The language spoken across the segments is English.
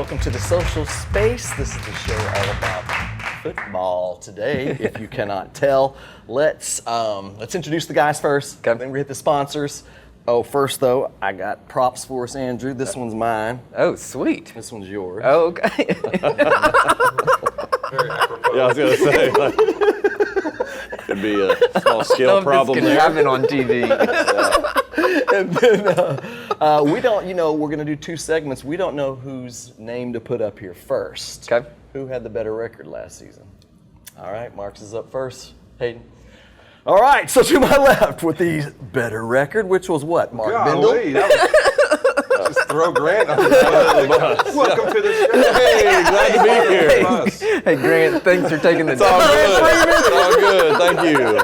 Welcome to the social space. This is the show all about football today, if you cannot tell. Let's introduce the guys first. Okay. Then we hit the sponsors. Oh, first though, I got props for us, Andrew. This one's mine. Oh, sweet. This one's yours. Oh, okay. Very apropos. Yeah, I was gonna say, like, could be a small scale problem this can there. happen on TV. And then we don't, we're going to do two segments. We don't know whose name to put up here first. Okay. Who had the better record last season? All right, Mark's is up first. Hayden. All right, so to my left with the better record, which was what, Marc Bindel? Golly, that was, just throw Grant under the bus. Welcome to the show. Hey, glad to be here. Hey, Grant, thanks for taking the It's all good. It's all good. Thank you.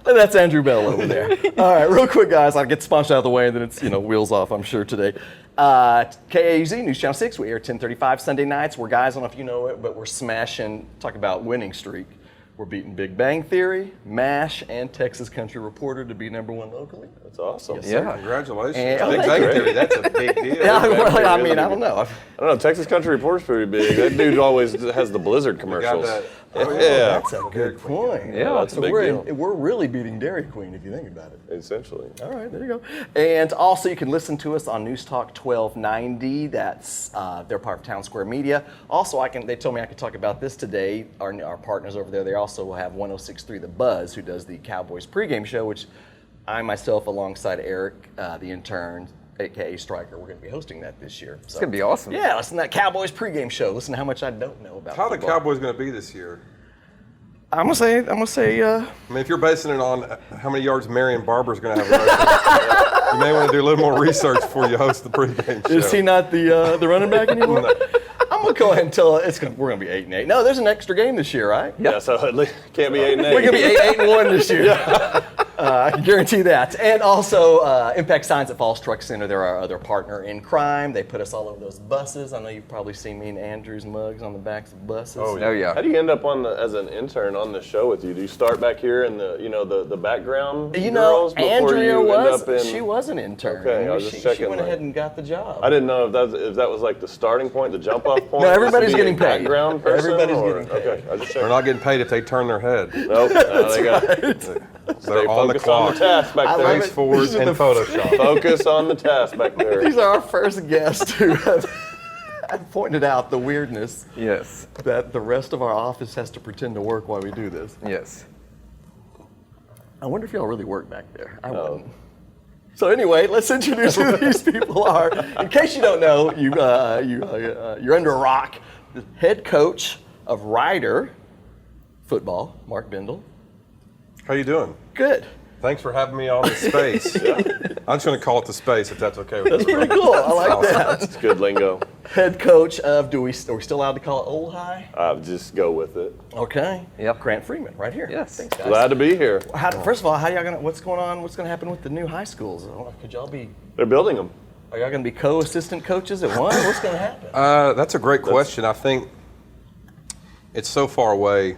And that's Andrew Bell over there. All right, real quick, guys. I'll get the sponsor out of the way, and then it's, wheels off, I'm sure, today. KAUZ, News Channel 6. We air 10:35 Sunday nights. We're guys, I don't know if you know it, but we're smashing, talk about winning streak. We're beating Big Bang Theory, MASH, and Texas Country Reporter to be #1 locally. That's awesome. Yes, sir. Yeah. Congratulations. And- Big Bang Theory, that's a big deal. Yeah, well, I mean, really I don't know. I don't know. Texas Country Reporter's pretty big. That dude always has the Blizzard Got commercials. that. Yeah, That's a good point. Yeah, that's a big we're, deal. we're really beating Dairy Queen if you think about it. Essentially. All right, there you go. And also, you can listen to us on NewsTalk 1290. That's they're part of Townsquare Media. Also, they told me I could talk about this today. Our partners over there, they also will have 106.3 The Buzz, who does the Cowboys pregame show, which I myself, alongside Eric, the intern, aka Striker, we're going to be hosting that this year. So, It's going to be awesome. yeah, listen to that Cowboys pregame show. Listen to how much I don't know about How the football. Cowboys going to be this year? I'm gonna say. I mean, if you're basing it on how many yards Marion Barber's going to have rushing, you may want to do a little more research before you host the pregame show. Is he not the running back anymore? I'm gonna go ahead and tell we're gonna be 8-8. No, there's an extra game this year, right? Yeah, so at least can't be 8-8. We're gonna be 8-1 this year. I can guarantee that. And also, Impact Signs at Falls Truck Center. They're our other partner in crime. They put us all over those buses. I know you've probably seen me and Andrew's mugs on the backs of buses. Oh, Oh, yeah. How do you end up as an intern on the show with you? Do you start back here in the background girls before Andrea you end up in? she was an intern. Okay, I was just checking, She went like- ahead and got the job. I didn't know if that was like the starting point, the jump off point. No, everybody's just to be getting a paid. Background person, Everybody's or? getting paid. Okay, I was just They're checking. not getting paid if they turn their head. Nope. They got They're on the focus on clock. the task back I there. love Thanks it. for These are and the- Photoshop. Focus on the task back there. These are our first guests who have pointed out the weirdness Yes. that the rest of our office has to pretend to work while we do this. Yes. I wonder if y'all really work back there. I wouldn't. So anyway, let's introduce who these people are. In case you don't know, you're under a rock. The head coach of Rider football, Marc Bindel. How you doing? Good. Thanks for having me on the space. I'm just going to call it the space if that's okay with That's you. pretty cool. I like that. It's good lingo. Head coach of, are we still allowed to call it Old High? Just go with it. Okay. Yep. Grant Freeman, right here. Yes. Thanks, guys. Glad to be here. First of all, what's going on? What's going to happen with the new high schools? Could y'all be? They're building them. Are y'all going to be co-assistant coaches at one? What's going to happen? That's a great question. I think it's so far away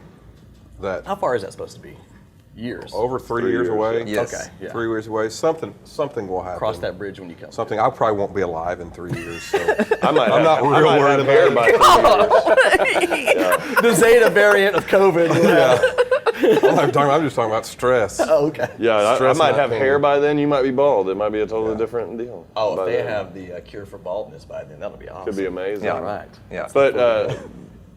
that How far is that supposed to be? Years. over 3 3 years years, away. yeah. Yes. Okay. Yeah. 3 years away. Something will happen. Cross that bridge when you come. Something. I probably won't be alive in 3 years. So I'm not real worried hair about by 3 years. The Zeta variant of COVID. I'm just talking about stress. Oh, okay. Yeah, I Stress might not have pain. hair by then. You might be bald. It might be a totally different deal. Oh, by if they then. have the cure for baldness by then, that'll be awesome. Could be amazing. Yeah. All right. Yeah. But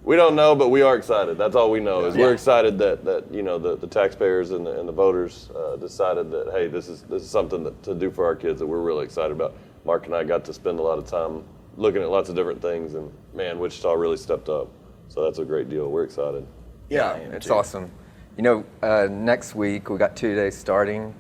we don't know, but we are excited. That's all we know is Yeah. we're excited that the taxpayers and the voters decided that, hey, this is something to do for our kids that we're really excited about. Mark and I got to spend a lot of time looking at lots of different things, and man, Wichita really stepped up. So that's a great deal. We're excited. Yeah, It's awesome. Next week we got 2 days starting.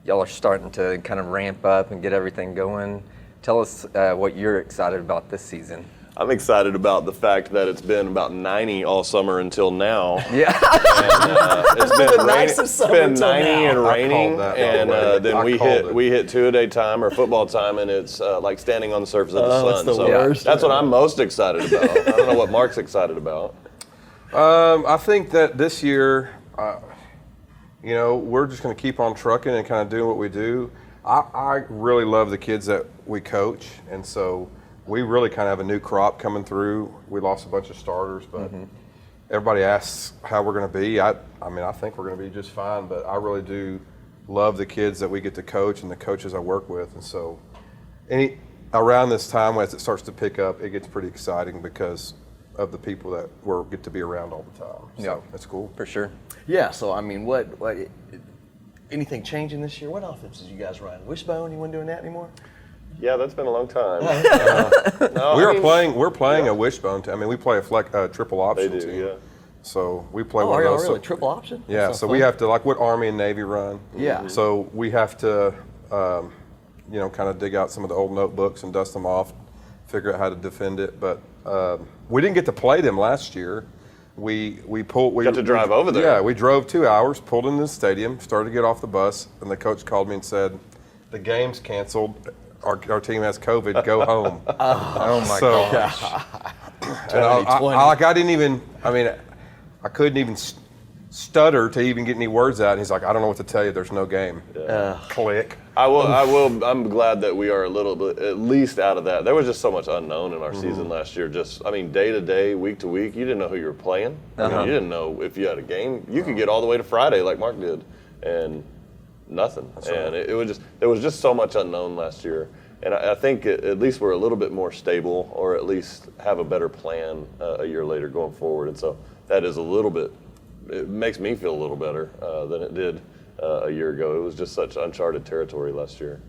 Y'all are starting to kind of ramp up and get everything going. Tell us what you're excited about this season. I'm excited about the fact that it's been about 90 all summer until now. Yeah. And, it's been the nicest it's summer been till 90 now. and I raining, called that, and by the way. then I we called it. hit 2-a-day time or football time, and it's like standing on the surface of the Oh, it's sun. the So worst. that's what I'm most excited about. I don't know what Mark's excited about. I think that this year, we're just going to keep on trucking and kind of doing what we do. I really love the kids that we coach, and so we really kind of have a new crop coming through. We lost a bunch of starters, but everybody asks how we're going to be. I mean, I think we're going to be just fine, but I really do love the kids that we get to coach and the coaches I work with. And so around this time, as it starts to pick up, it gets pretty exciting because of the people that we get to be around all the time. So Yeah. that's cool. For sure. Yeah, so I mean, what anything changing this year? What offenses you guys run? Wishbone, you weren't doing that anymore? Yeah, that's been a long time. No, We're playing a wishbone. I mean, we play a triple They option do, team. yeah. So we play Oh, one are of y'all those. really? Triple option? Yeah, That's so fun. we have to, like what Army and Navy run. Yeah. So we have to, kind of dig out some of the old notebooks and dust them off, figure out how to defend it. But we didn't get to play them last year. We got to drive over there. Yeah, we drove 2 hours, pulled into the stadium, started to get off the bus, and the coach called me and said, "The game's canceled. Our team has COVID. Go home." Oh my So- gosh. And I didn't even. I mean, I couldn't even stutter to even get any words out. And he's like, "I don't know what to tell you. There's no game." Click. I will. I'm glad that we are a little bit, at least out of that. There was just so much unknown in our season last year. Just, I mean, day to day, week to week, you didn't know who you were playing. I mean, you didn't know if you had a game. You could get all the way to Friday, like Mark did, and nothing. And it was just, there was just so much unknown last year. And I think at least we're a little bit more stable, or at least have a better plan a year later going forward. And so that is a little bit. It makes me feel a little better than it did a year ago. It was just such uncharted territory last year.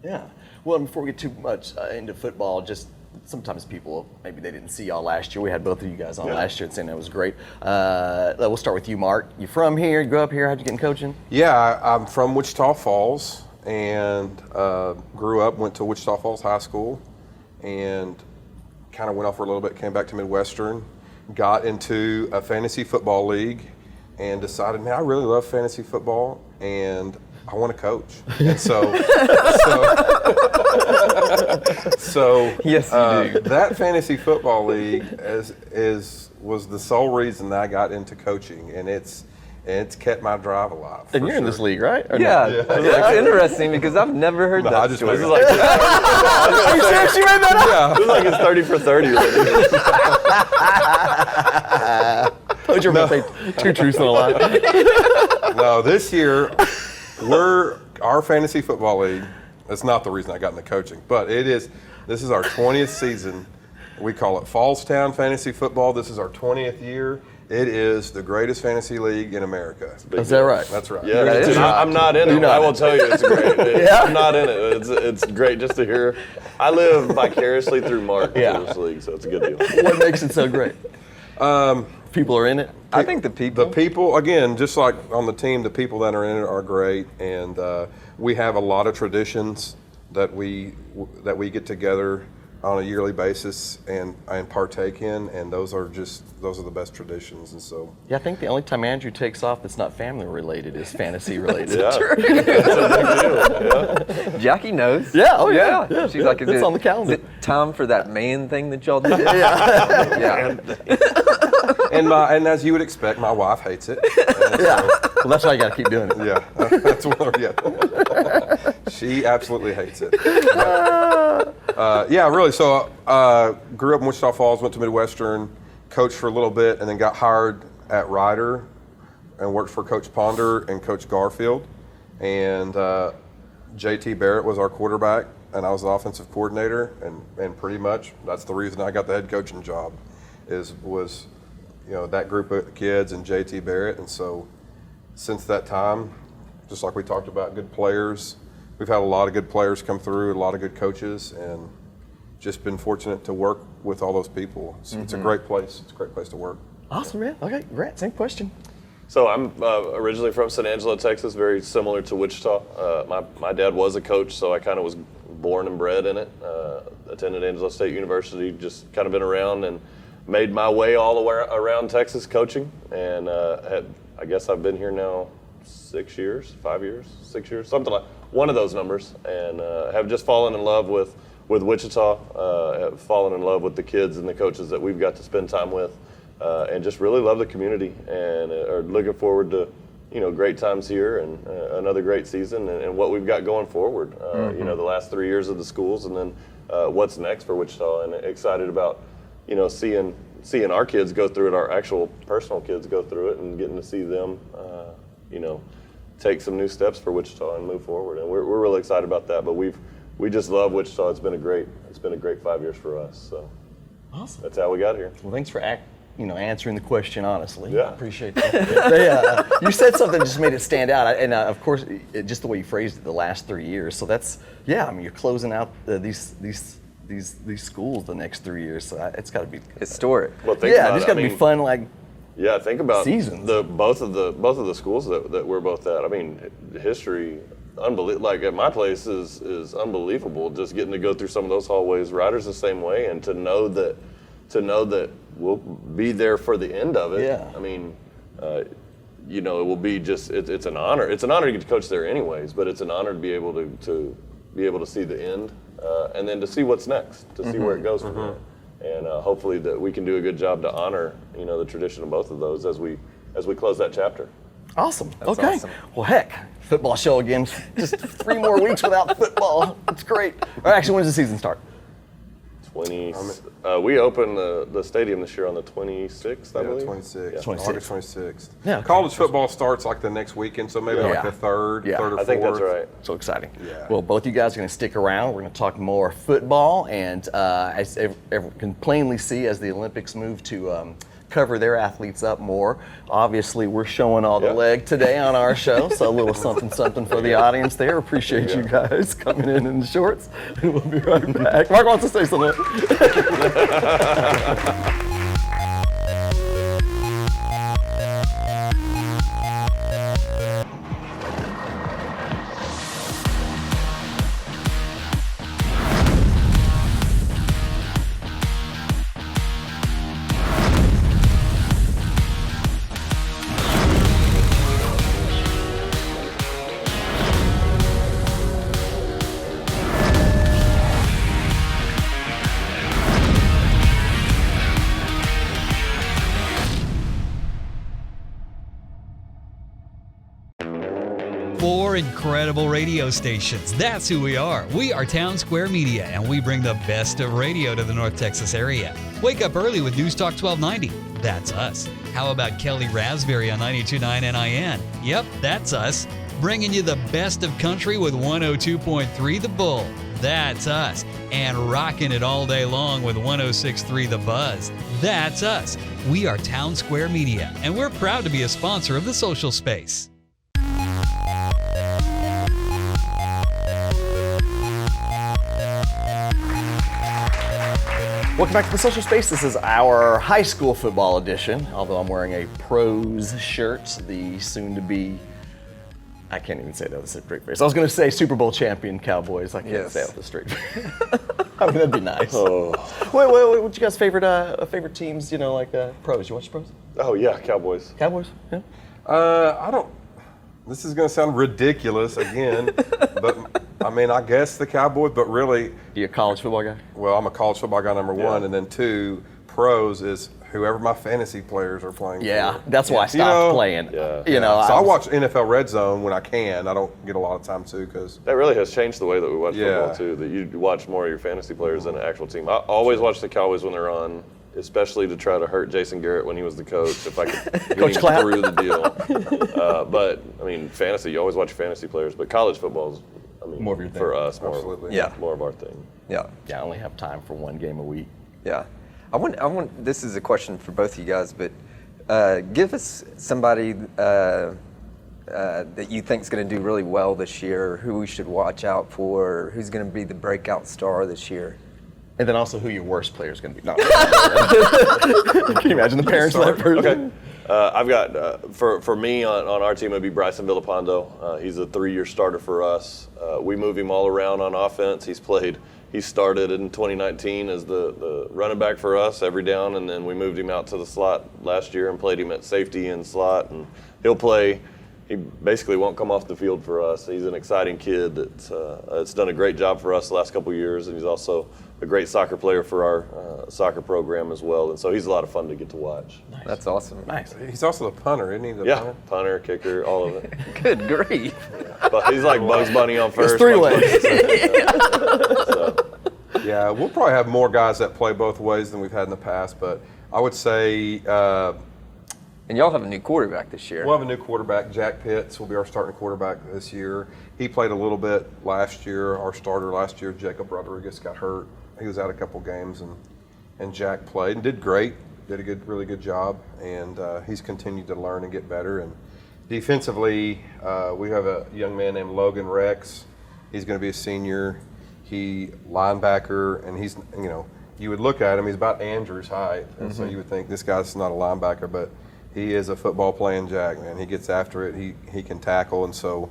Yeah. Well, and before we get too much into football, just sometimes people, maybe they didn't see y'all last year. We had both of you guys on last year and saying that was great. We'll start with you, Mark. You from here? You grew up here? How'd you get in coaching? Yeah, I'm from Wichita Falls and grew up, went to Wichita Falls High School and kind of went off for a little bit, came back to Midwestern, got into a fantasy football league and decided, man, I really love fantasy football and I want to coach. And so Yes, you do. that fantasy football league was the sole reason that I got into coaching, and it's kept my drive alive. And for you're in this sure. league, right? Or Yeah, no? it's interesting because I've never heard No, that I just story. made it Like, Are you serious? You made that up? it was like it's 30 for 30. Told you were going to say 2 truths and a lie. No, this year, our fantasy football league, that's not the reason I got into coaching, but this is our 20th season. We call it Fallstown Fantasy Football. This is our 20th year. It is the greatest fantasy league in America. Is that right? That's right. Yeah, That is right. I'm not in it. I will tell you, it's great. I'm not in it. It's great just to hear. I live vicariously through Mark through this league, so it's a good deal. What makes it so great? People are in it? I think the people. Again, just like on the team, the people that are in it are great, and we have a lot of traditions that we get together on a yearly basis and partake in, and those are the best traditions. And so Yeah, I think the only time Andrew takes off that's not family related is fantasy related. Yeah, it's a big deal. Yeah. Jackie knows. Yeah, oh yeah. Yeah, She's like, it's on the calendar. Is it time for that man thing that y'all did? Yeah. Yeah. and as you would expect, my wife hates it. And Yeah. Well, that's why you got to keep doing it. Yeah, that's one. Yeah, she absolutely hates it. Yeah, really. So, grew up in Wichita Falls, went to Midwestern, coached for a little bit, and then got hired at Ryder, and worked for Coach Ponder and Coach Garfield, and JT Barrett was our quarterback, and I was the offensive coordinator, and pretty much that's the reason I got the head coaching job, was that group of kids and JT Barrett, and so. Since that time, just like we talked about, good players. We've had a lot of good players come through, a lot of good coaches, and just been fortunate to work with all those people. It's a great place. It's a great place to work. Awesome, man. Okay, Grant, same question. So I'm originally from San Angelo, Texas, very similar to Wichita. My dad was a coach, so I kind of was born and bred in it. Attended Angelo State University, just kind of been around and made my way all the way around Texas coaching, and I guess I've been here now 6 years, 5 years, 6 years, something like one of those numbers, and have just fallen in love with Wichita, have fallen in love with the kids and the coaches that we've got to spend time with, and just really love the community, and are looking forward to great times here and another great season and what we've got going forward. The last 3 years of the schools, and then what's next for Wichita, and excited about, seeing our kids go through it, our actual personal kids go through it, and getting to see them, take some new steps for Wichita and move forward. And we're really excited about that. But we just love Wichita. It's been a great 5 years for us. So Awesome. that's how we got here. Well, thanks for answering the question honestly. Yeah. I appreciate that. You said something that just made it stand out, and of course, just the way you phrased it, the last 3 years. So that's you're closing out these schools the next 3 years. So it's got to be Historic. Well, think about it's it. got to be fun. Like Yeah, think about seasons. both of the schools that we're both at. I mean, history, like at my place is unbelievable. Just getting to go through some of those hallways. Riders the same way, and to know that we'll be there for the end of it. Yeah. I mean, it will be it's an honor. It's an honor to get to coach there anyways, but it's an honor to be able to see the end, and then to see what's next, to see where it goes from there. And hopefully that we can do a good job to honor, the tradition of both of those as we close that chapter. awesome. That's Okay. awesome. Well, heck, football show again. Just 3 more weeks without football. It's great. Or actually, when does the season start? We open the stadium this year on the 26th, I believe. 26th. Yeah. 26th. August 26th. Yeah, okay. College football starts like the next weekend, so maybe like Yeah. the third Yeah. or fourth. I think that's right. So exciting. Yeah. Well, both you guys are going to stick around. We're going to talk more football. And as everyone can plainly see, as the Olympics move to cover their athletes up more, obviously we're showing all the Yeah. leg today on our show. So a little something for the audience there. Appreciate you guys coming in the shorts. And we'll be right back. Mark wants to say something. Four incredible radio stations. That's who we are. We are Townsquare Media, and we bring the best of radio to the North Texas area. Wake up early with NewsTalk 1290. That's us. How about Kelly Raspberry on 92.9 NIN? Yep, that's us. Bringing you the best of country with 102.3 The Bull. That's us. And rocking it all day long with 106.3 The Buzz. That's us. We are Townsquare Media, and we're proud to be a sponsor of the social space. Welcome back to the Social Space. This is our high school football edition, although I'm wearing a pros shirt, the soon-to-be, I can't even say that with a straight face. I was going to say Super Bowl champion Cowboys. I can't Yes. say it with a straight face. I mean, that'd be nice. Oh, Wait, what's you guys' favorite teams, like pros? You watch pros? oh yeah, Cowboys. Cowboys? Yeah. I don't. This is going to sound ridiculous again, but I mean, I guess the Cowboys, but really, You a college football guy? well, I'm a college football guy, number one, Yeah. and then 2, pros is whoever my fantasy players are playing Yeah, for. that's why I stopped playing. Yeah. So I watch NFL Red Zone when I can. I don't get a lot of time too, because That really has changed the way that we watch Yeah. football too. That you watch more of your fantasy players than an actual team. I always watch the Cowboys when they're on, especially to try to hurt Jason Garrett when he was the coach. If I could get Coach him Clapp. through the deal. But I mean, fantasy, you always watch your fantasy players. But college football is, More of your thing. for us, Absolutely. Yeah. more of our thing. Yeah. Yeah, I only have time for one game a week. Yeah. I want. This is a question for both of you guys, but give us somebody that you think is going to do really well this year, who we should watch out for, who's going to be the breakout star this year. And then also who your worst player is going to be. No. Can you imagine the parents of that person? Okay. I've got, for me on our team, it would be 𝘊𝘐 He's a 3-year starter for us. We move him all around on offense. He started in 2019 as the running back for us every down, and then we moved him out to the slot last year and played him at safety and slot. And he'll play. He basically won't come off the field for us. He's an exciting kid that's done a great job for us the last couple of years, and he's also a great soccer player for our soccer program as well. And so he's a lot of fun to get to watch. Nice. That's awesome. Nice. he's also the punter, isn't he? The Yeah, punter? punter, kicker, all of it. Good grief. But he's like Bugs Bunny on first. three Bugs Bunny ways. on second. So, Yeah, we'll probably have more guys that play both ways than we've had in the past, but I would say And y'all have a new quarterback this year. we'll have a new quarterback. Jack Pitts will be our starting quarterback this year. He played a little bit last year. Our starter last year, Jacob Rodriguez, got hurt. He was out a couple games, and Jack played and did great. Did a really good job, and he's continued to learn and get better. And defensively, we have a young man named Logan Rex. He's going to be a senior. He linebacker, and he's, you know, you would look at him, he's about Andrew's height, and so you would think this guy's not a linebacker, but he is a football playing jack, man. He gets after it. He can tackle, and so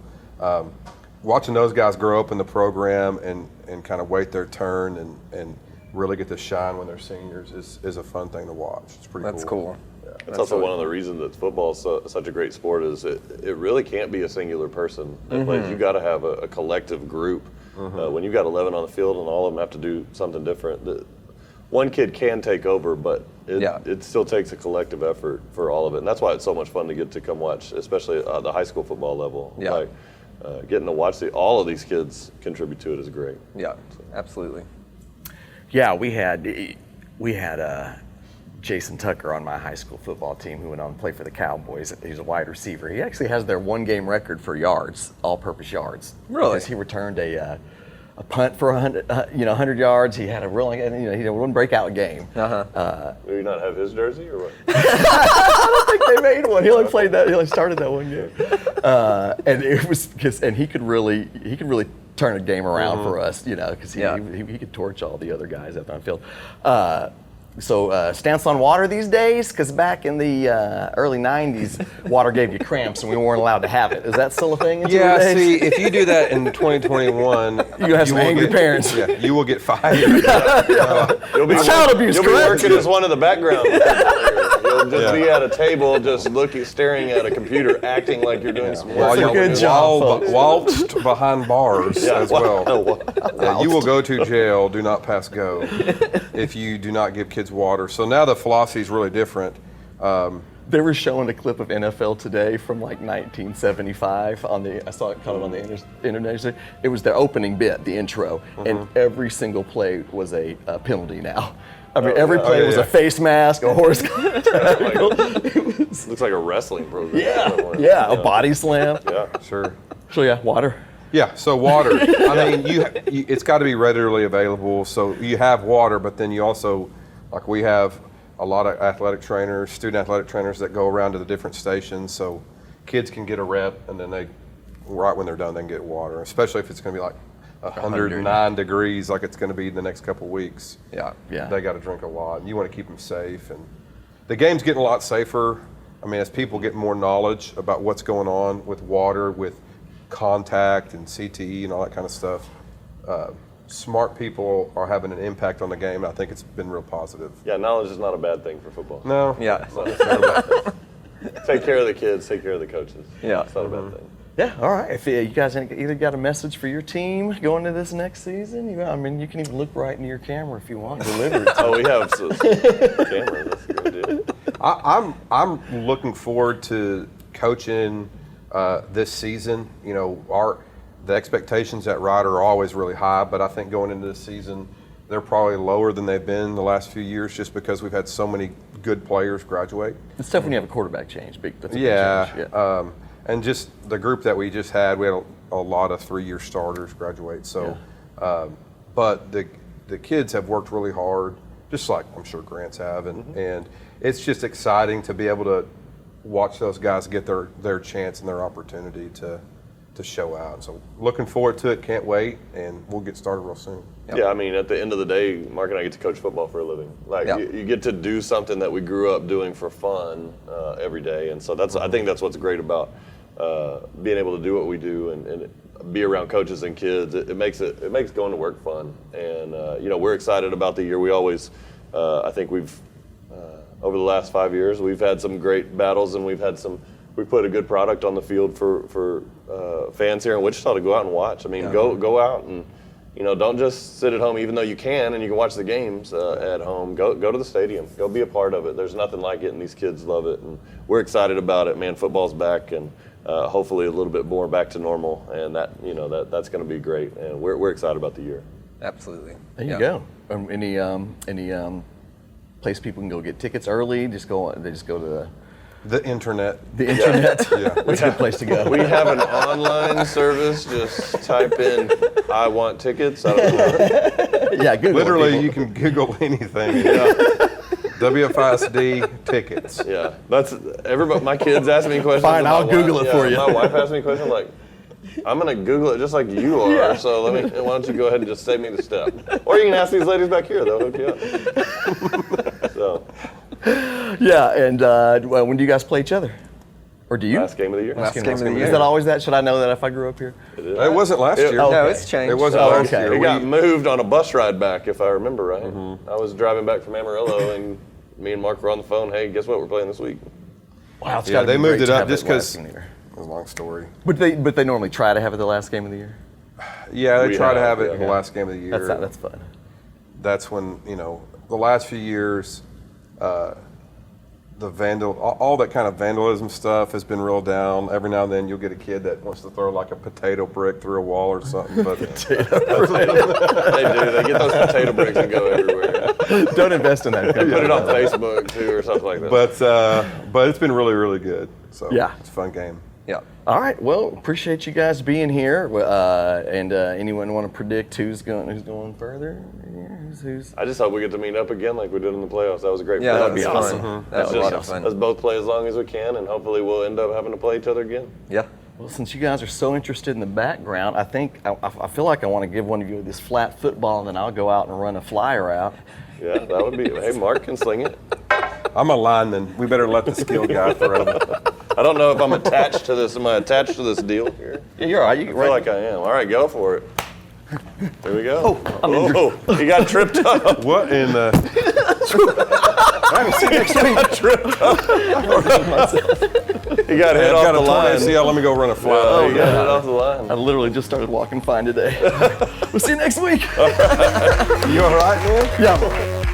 watching those guys grow up in the program and kind of wait their turn and really get to shine when they're seniors is a fun thing to watch. It's pretty cool. That's cool. That's also one of the reasons that football is such a great sport is it really can't be a singular person that plays. You got to have a collective group. When you've got 11 on the field and all of them have to do something different, one kid can take over, but it still takes a collective effort for all of it. And that's why it's so much fun to get to come watch, especially at the high school football level. Yeah. Like, getting to watch all of these kids contribute to it is great. Yeah, absolutely. Yeah, we had Jason Tucker on my high school football team who went on to play for the Cowboys. He's a wide receiver. He actually has their one-game record for yards, all-purpose yards. Really? Because he returned a punt for 100 yards. He had a really, he had one breakout game. Do you not have his jersey or what? I think they made one. He only played that. He only started that one game, and it was and he could really turn a game around for us, because he could torch all the other guys up on the field. So stance on water these days, because back in the early '90s, water gave you cramps and we weren't allowed to have it. Is that still a thing? Yeah, see, if you do that in 2021, you have some angry parents. Yeah, you will get fired. You'll be child abuse, You'll be correct? working as one of the background. You'll just be at a table, just staring at a computer, acting like you're doing some work. While you're Good job, folks. whilst behind bars as well. Yeah, you will go to jail, do not pass go, if you do not give kids water. So now the philosophy is really different. They were showing a clip of NFL Today from like 1975 I saw it kind of on the internet. It was their opening bit, the intro, and every single play was a penalty now. I mean, every play was a face mask, a horse tackle. Looks like a wrestling program. Yeah, a body slam. Yeah. Sure. So yeah, water. Yeah, so water. I mean, it's got to be readily available. So you have water, but then you also, like we have a lot of student athletic trainers that go around to the different stations, so kids can get a rep, and then right when they're done, they can get water, especially if it's going to be like 109 degrees like it's going to be the next couple weeks. Yeah. They got to drink a lot, and you want to keep them safe. And the game's getting a lot safer. I mean, as people get more knowledge about what's going on with water, with contact and CTE and all that kind of stuff, smart people are having an impact on the game. I think it's been real positive. Yeah, knowledge is not a bad thing for football. No. Yeah. It's not a bad thing. Take care of the kids, take care of the coaches. Yeah. It's not a bad thing. Yeah, all right. If you guys either got a message for your team going into this next season, you can even look right into your camera if you want. Deliver it. Oh, we have some cameras. That's a good deal. I'm looking forward to coaching this season. The expectations at Ryder are always really high, but I think going into this season, they're probably lower than they've been the last few years, just because we've had so many good players graduate. It's tough when you have a quarterback change. That's a big change. Yeah. And just the group that we just had, we had a lot of 3-year starters graduate. So, but the kids have worked really hard, just like I'm sure Grants have, and it's just exciting to be able to watch those guys get their chance and their opportunity to show out. So looking forward to it, can't wait, and we'll get started real soon. Yep. Yeah, I mean, at the end of the day, Mark and I get to coach football for a living. Like, you get to do something that we grew up doing for fun every day, and so I think that's what's great about being able to do what we do and be around coaches and kids. It makes going to work fun, and we're excited about the year. We always, I think we've over the last 5 years, we've had some great battles, and we've put a good product on the field for fans here in Wichita to go out and watch. I mean, go out and don't just sit at home, even though you can and you can watch the games at home. Go to the stadium. Go be a part of it. There's nothing like it, and these kids love it, and we're excited about it. Man, football's back, and hopefully a little bit more back to normal, and that's going to be great. And we're excited about the year. Absolutely. There you go. Any place people can go get tickets early? They just go to The internet. the internet. Yeah. That's a good place to go. We have an online service. Just type in "I want tickets." I don't know. Yeah, Google it, Literally, people. you can Google anything. WFISD tickets. Yeah, that's everybody. My kids ask me questions. Fine, and my I'll Google it for you. My wife asked me a question. I'm like, I'm gonna Google it just like you are. Yeah. So why don't you go ahead and just save me the step? Or you can ask these ladies back here. They'll hook you up. So Yeah, and when do you guys play each other? Or do you? last game of the year. Last game of the year. Is that always that? Should I know that if I grew up here? It wasn't last year. oh, No, okay. it's changed. It wasn't Oh, last okay. year. It We- got moved on a bus ride back, if I remember right. I was driving back from Amarillo, and me and Mark were on the phone. Hey, guess what? We're playing this week. Wow, it's Yeah, gotta they be moved great it to up have just that last 'cause- game of the year. It was a long story. But they normally try to have it the last game of the year. Yeah, they We try to have, have it in the yeah. last game of the year. That's fun. That's when, the last few years, all that kind of vandalism stuff has been real down. Every now and then you'll get a kid that wants to throw like a potato brick through a wall or something. But They do. They get those potato bricks and go everywhere. Don't invest in that. Put it on Facebook too, or something like that. but it's been really, really good. So Yeah. it's a fun game. Yeah. All right. Well, appreciate you guys being here. And anyone want to predict who's going further? Yeah, who's? I just hope we get to meet up again like we did in the playoffs. That was a great. Yeah, playoff. that'd be That'd be awesome. awesome. That was a lot of Let's fun. both play as long as we can, and hopefully we'll end up having to play each other again. Yeah. Well, since you guys are so interested in the background, I think I feel like I want to give one of you this flat football, and then I'll go out and run a flyer out. Yeah, that would be. Hey, Mark can sling it. I'm a lineman. We better let the skill guy throw. I don't know if I'm attached to this. Am I attached to this deal here? Yeah, you're all right. You I can feel like I am. All right, go for it. Here we go. Oh, He got tripped up. What in the? He got hit I've off got the a torn line. ACL. Let me go run a flat. Oh, he yeah. got hit off the line. I literally just started walking fine today. We'll see you next week. You all right, man? Yeah.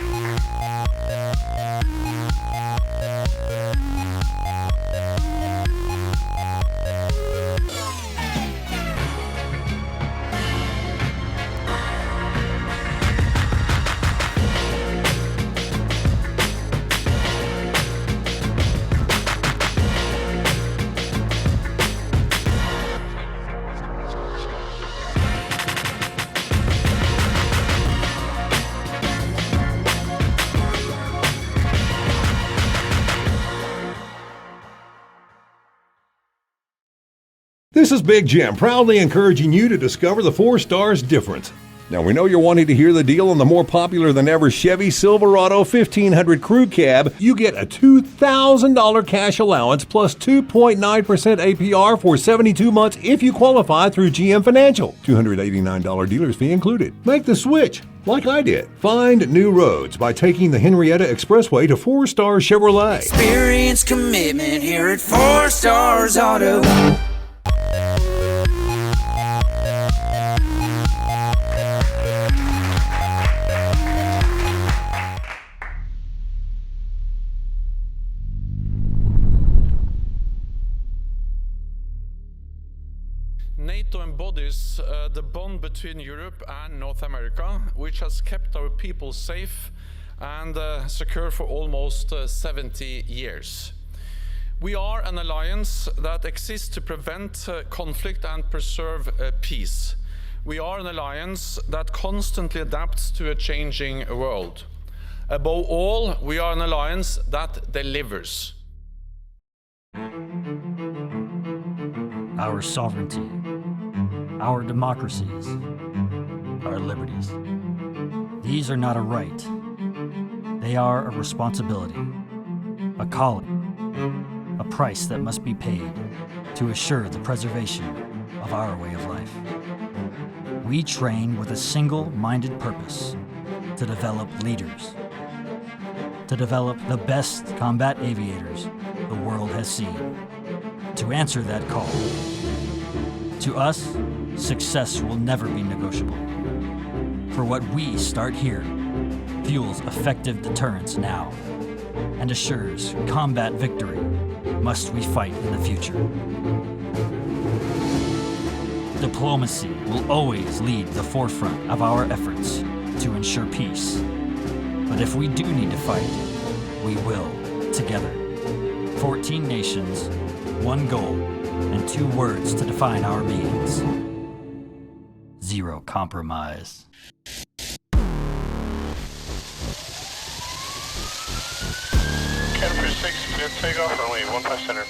This is Big Jim, proudly encouraging you to discover the 4 Stars difference. Now, we know you're wanting to hear the deal on the more popular than ever Chevy Silverado 1500 Crew Cab. You get a $2,000 cash allowance plus 2.9% APR for 72 months if you qualify through GM Financial. $289 dealer's fee included. Make the switch, like I did. Find new roads by taking the Henrietta Expressway to 4 Stars Chevrolet. Experience commitment here at 4 Stars Auto. NATO embodies the bond between Europe and North America, which has kept our people safe and secure for almost 70 years. We are an alliance that exists to prevent conflict and preserve peace. We are an alliance that constantly adapts to a changing world. Above all, we are an alliance that delivers. Our sovereignty, our democracies, our liberties. These are not a right. They are a responsibility, a calling, a price that must be paid to assure the preservation of our way of life. We train with a single-minded purpose to develop leaders, to develop the best combat aviators the world has seen. To answer that call, to us, success will never be negotiable. For what we start here fuels effective deterrence now and assures combat victory must we fight in the future. Diplomacy will always lead the forefront of our efforts to ensure peace. But if we do need to fight, we will, together. 14 nations, one goal, and 2 words to define our beings. Zero compromise. Canada 6, clear takeoff, runway 15 center.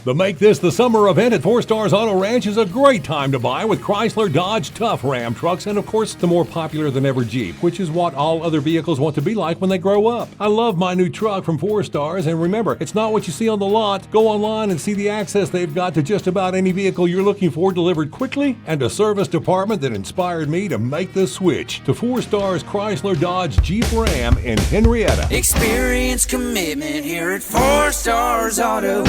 The Make This the Summer event at 4 Stars Auto Ranch is a great time to buy with Chrysler, Dodge, Tough Ram trucks, and of course the more popular than ever Jeep, which is what all other vehicles want to be like when they grow up. I love my new truck from 4 Stars, and remember, it's not what you see on the lot. Go online and see the access they've got to just about any vehicle you're looking for delivered quickly, and a service department that inspired me to make the switch to 4 Stars Chrysler, Dodge, Jeep Ram in Henrietta. Experience commitment here at 4 Stars Auto.